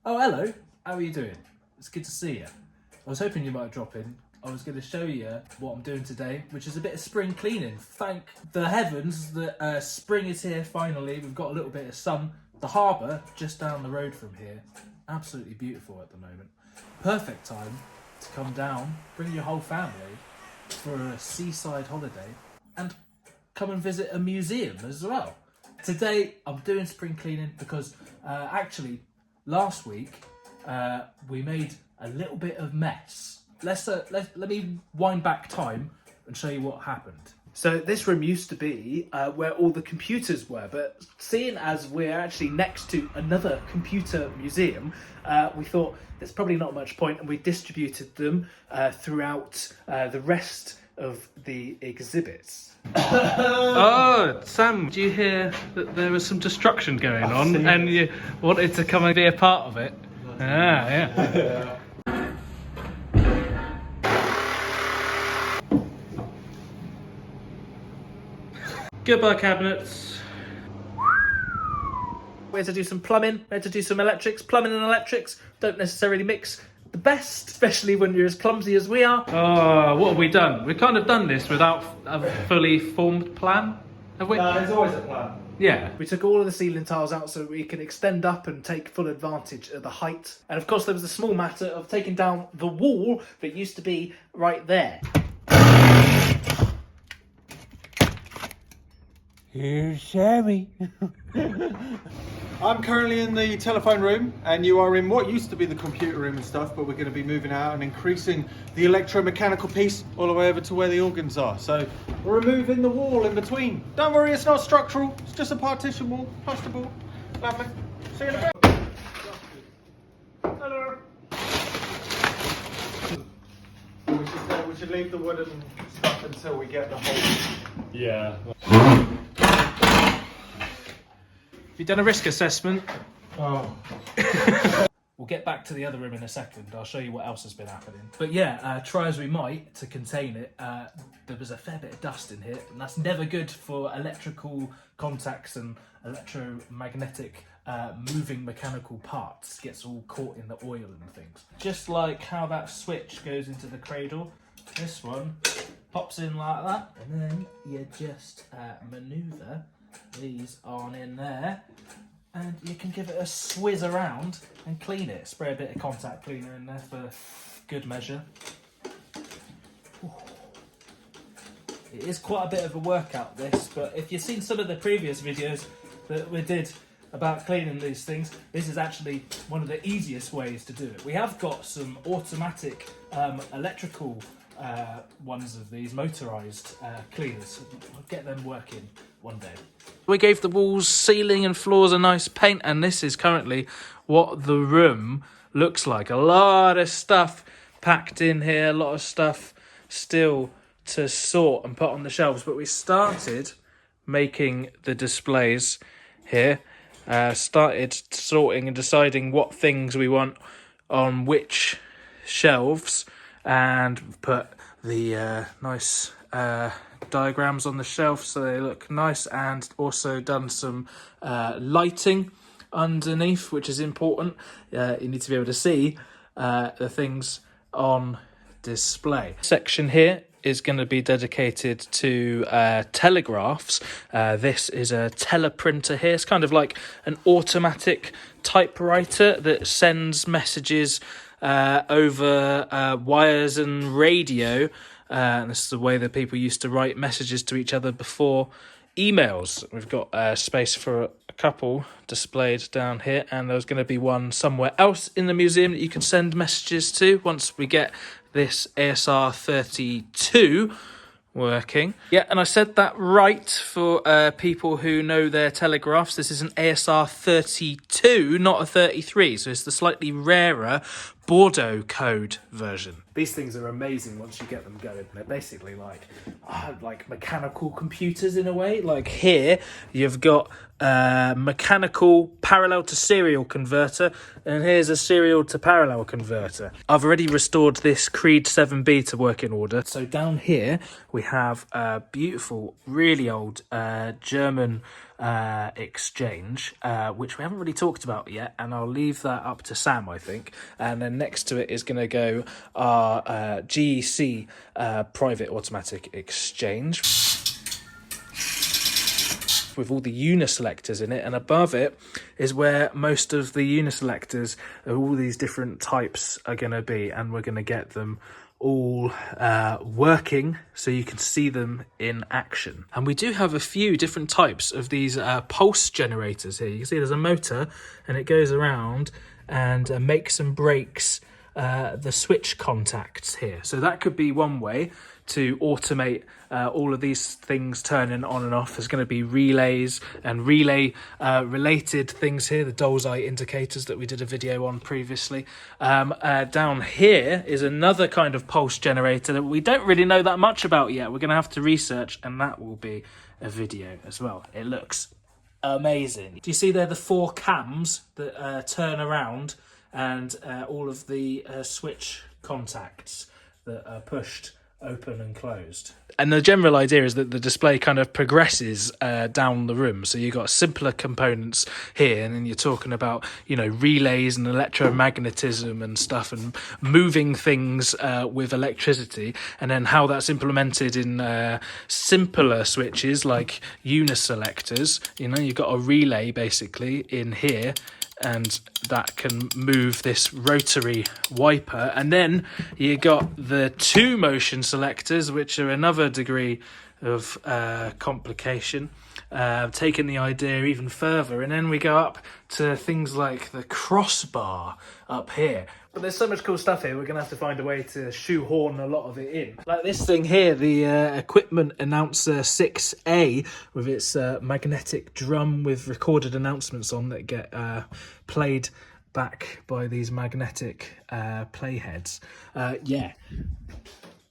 Oh, hello. How are you doing? It's good to see you. I was hoping you might drop in. I was going to show you what I'm doing today, which is a bit of spring cleaning. Thank the heavens that spring is here finally. We've got a little bit of sun. The harbour, just down the road from here, absolutely beautiful at the moment. Perfect time to come down, bring your whole family for a seaside holiday and come and visit a museum as well. Today I'm doing spring cleaning because actually last week we made a little bit of mess. Let me wind back time and show you what happened. So this room used to be where all the computers were, but seeing as we're actually next to another computer museum, we thought there's probably not much point, and we distributed them throughout the rest of the exhibits. Oh, Sam, do you hear that there was some destruction going on and you wanted to come and be a part of it? Yeah. Goodbye, cabinets. We had to do some plumbing, we had to do some electrics. Plumbing and electrics don't necessarily mix the best, especially when you're as clumsy as we are. Oh, what have we done? We've kind of done this without a fully formed plan, have we? No, there's always a plan. Yeah. We took all of the ceiling tiles out so we can extend up and take full advantage of the height. And of course there was the small matter of taking down the wall that used to be right there. Here's Sammy. I'm currently in the telephone room, and you are in what used to be the computer room and stuff, but we're going to be moving out and increasing the electromechanical piece all the way over to where the organs are. So we're removing the wall in between. Don't worry, it's not structural. It's just a partition wall, plasterboard. Lovely. See you in a bit. Hello. We should leave the wooden stuff until we get the whole. Yeah. Have you done a risk assessment? Oh. We'll get back to the other room in a second. I'll show you what else has been happening. But yeah, try as we might to contain it, there was a fair bit of dust in here, and that's never good for electrical contacts and electromagnetic moving mechanical parts. Gets all caught in the oil and things. Just like how that switch goes into the cradle, this one pops in like that, and then you just manoeuvre these on in there, and you can give it a swizz around and clean it. Spray a bit of contact cleaner in there for good measure. Ooh. It is quite a bit of a workout, this, but if you've seen some of the previous videos that we did about cleaning these things, this is actually one of the easiest ways to do it. We have got some automatic electrical ones of these motorised cleaners. We'll get them working one day. We gave the walls, ceiling and floors a nice paint, and this is currently what the room looks like. A lot of stuff packed in here, a lot of stuff still to sort and put on the shelves, but we started making the displays here, started sorting and deciding what things we want on which shelves, and put the nice diagrams on the shelf so they look nice, and also done some lighting underneath, which is important. You need to be able to see the things on display. Section here is going to be dedicated to telegraphs. This is a teleprinter here. It's kind of like an automatic typewriter that sends messages over wires and radio. And this is the way that people used to write messages to each other before emails. We've got space for a couple displayed down here, and there's going to be one somewhere else in the museum that you can send messages to once we get this ASR 32 working. Yeah, and I said that right for people who know their telegraphs. This is an ASR 32, not a 33, so it's the slightly rarer Boudreau code version. These things are amazing once you get them going. They're basically like mechanical computers in a way. Like here, you've got a mechanical parallel to serial converter, and here's a serial to parallel converter. I've already restored this Creed 7B to working order. So down here, we have a beautiful, really old German exchange, which we haven't really talked about yet, and I'll leave that up to Sam, I think. And then next to it is going to go our GEC private automatic exchange with all the uniselectors in it, and above it is where most of the uniselectors of all these different types are going to be, and we're going to get them all working so you can see them in action. And we do have a few different types of these pulse generators here. You can see there's a motor and it goes around and makes and breaks the switch contacts here. So that could be one way to automate all of these things turning on and off. There's going to be relays and relay related things here, the doll's eye indicators that we did a video on previously. Down here is another kind of pulse generator that we don't really know that much about yet. We're going to have to research, and that will be a video as well. It looks amazing. Do you see there the 4 cams that turn around, and all of the switch contacts that are pushed open and closed? And the general idea is that the display kind of progresses down the room. So you've got simpler components here, and then you're talking about, you know, relays and electromagnetism and stuff, and moving things with electricity, and then how that's implemented in simpler switches like uniselectors. You know, you've got a relay basically in here, and that can move this rotary wiper. And then you got the 2 motion selectors, which are another degree of complication, taking the idea even further. And then we go up to things like the crossbar up here. But there's so much cool stuff here, we're going to have to find a way to shoehorn a lot of it in. Like this thing here, the Equipment Announcer 6A, with its magnetic drum with recorded announcements on that get played back by these magnetic playheads. Yeah.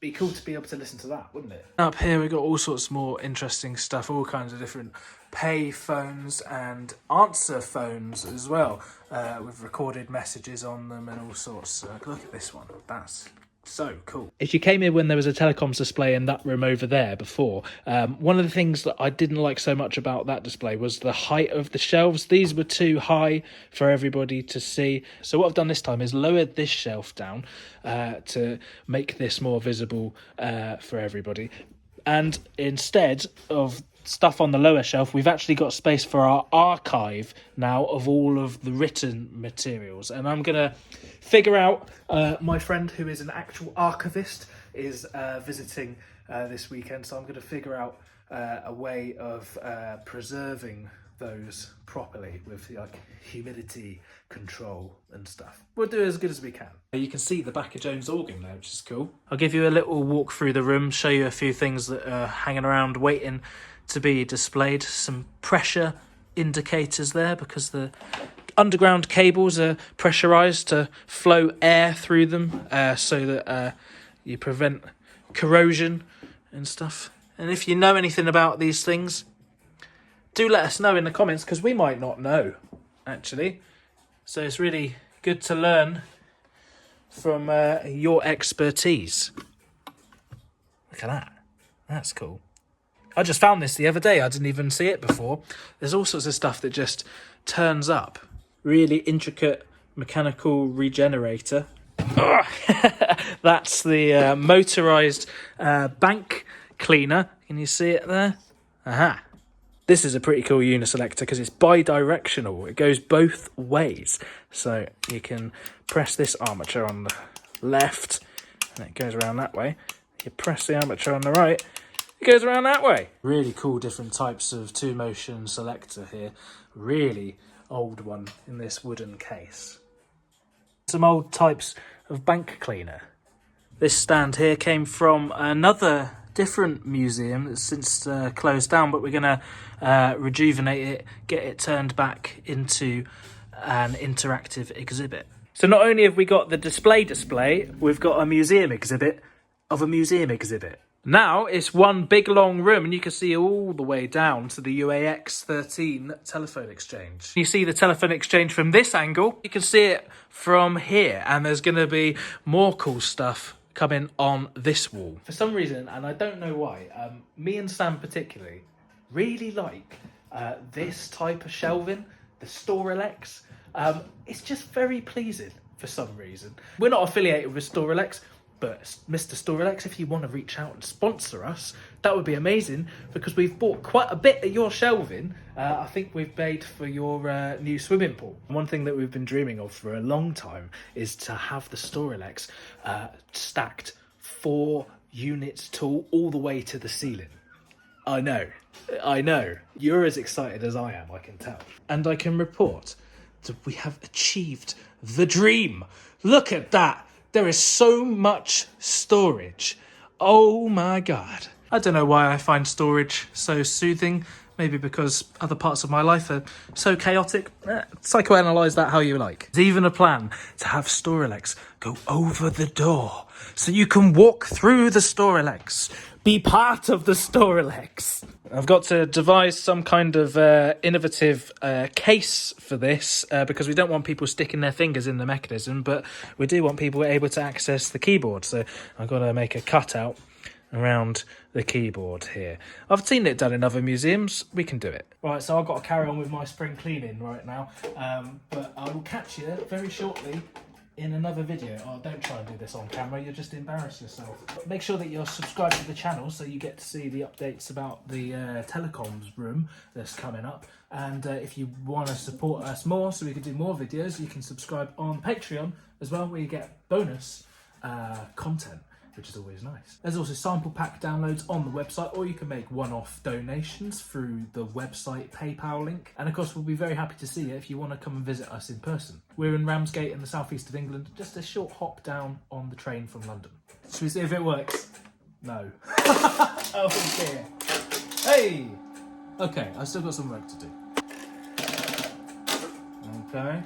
Be cool to be able to listen to that, wouldn't it? Up here we've got all sorts more interesting stuff, all kinds of different pay phones and answer phones as well, with recorded messages on them and all sorts. Look at this one, that's so cool. If you came in when there was a telecoms display in that room over there before, one of the things that I didn't like so much about that display was the height of the shelves. These were too high for everybody to see. So what I've done this time is lowered this shelf down to make this more visible for everybody. And instead of stuff on the lower shelf, we've actually got space for our archive now of all of the written materials. And I'm going to figure out, my friend who is an actual archivist is visiting this weekend, so I'm going to figure out a way of preserving those properly with like humidity control and stuff. We'll do as good as we can. You can see the back of Jones' organ there, which is cool. I'll give you a little walk through the room, show you a few things that are hanging around waiting to be displayed. Some pressure indicators there because the underground cables are pressurized to flow air through them, so that you prevent corrosion and stuff. And if you know anything about these things, do let us know in the comments, because we might not know actually, so it's really good to learn from your expertise. Look at that, that's cool. I just found this the other day. I didn't even see it before. There's all sorts of stuff that just turns up. Really intricate mechanical regenerator. That's the motorised bank cleaner. Can you see it there? Aha. This is a pretty cool uniselector because it's bi-directional. It goes both ways. So you can press this armature on the left and it goes around that way. You press the armature on the right, it goes around that way. Really cool different types of 2-motion selector here. Really old one in this wooden case. Some old types of bank cleaner. This stand here came from another different museum that's since closed down, but we're going to rejuvenate it, get it turned back into an interactive exhibit. So not only have we got the display, we've got a museum exhibit of a museum exhibit. Now it's one big long room, and you can see all the way down to the UAX13 telephone exchange. You see the telephone exchange from this angle, you can see it from here, and there's going to be more cool stuff coming on this wall. For some reason, and I don't know why, me and Sam particularly really like this type of shelving, the Storelex, it's just very pleasing for some reason. We're not affiliated with Storelex, but Mr. Storelex, if you want to reach out and sponsor us, that would be amazing, because we've bought quite a bit of your shelving. I think we've paid for your new swimming pool. One thing that we've been dreaming of for a long time is to have the Storelex stacked 4 units tall all the way to the ceiling. I know. You're as excited as I am, I can tell. And I can report that we have achieved the dream. Look at that. There is so much storage. Oh my God. I don't know why I find storage so soothing. Maybe because other parts of my life are so chaotic. Psychoanalyze that how you like. There's even a plan to have Storelex go over the door so you can walk through the Storelex. Be part of the Storelex. I've got to devise some kind of innovative case for this because we don't want people sticking their fingers in the mechanism, but we do want people able to access the keyboard. So I've got to make a cutout around the keyboard here. I've seen it done in other museums. We can do it. Right, so I've got to carry on with my spring cleaning right now, but I will catch you very shortly in another video. Oh, don't try and do this on camera, you'll just embarrass yourself. Make sure that you're subscribed to the channel so you get to see the updates about the telecoms room that's coming up. And if you want to support us more so we can do more videos, you can subscribe on Patreon as well, where you get bonus content, which is always nice. There's also sample pack downloads on the website, or you can make one-off donations through the website PayPal link. And of course, we'll be very happy to see you if you want to come and visit us in person. We're in Ramsgate in the southeast of England, just a short hop down on the train from London. Should we see if it works? No. Oh dear. Hey! Okay, I've still got some work to do. Okay.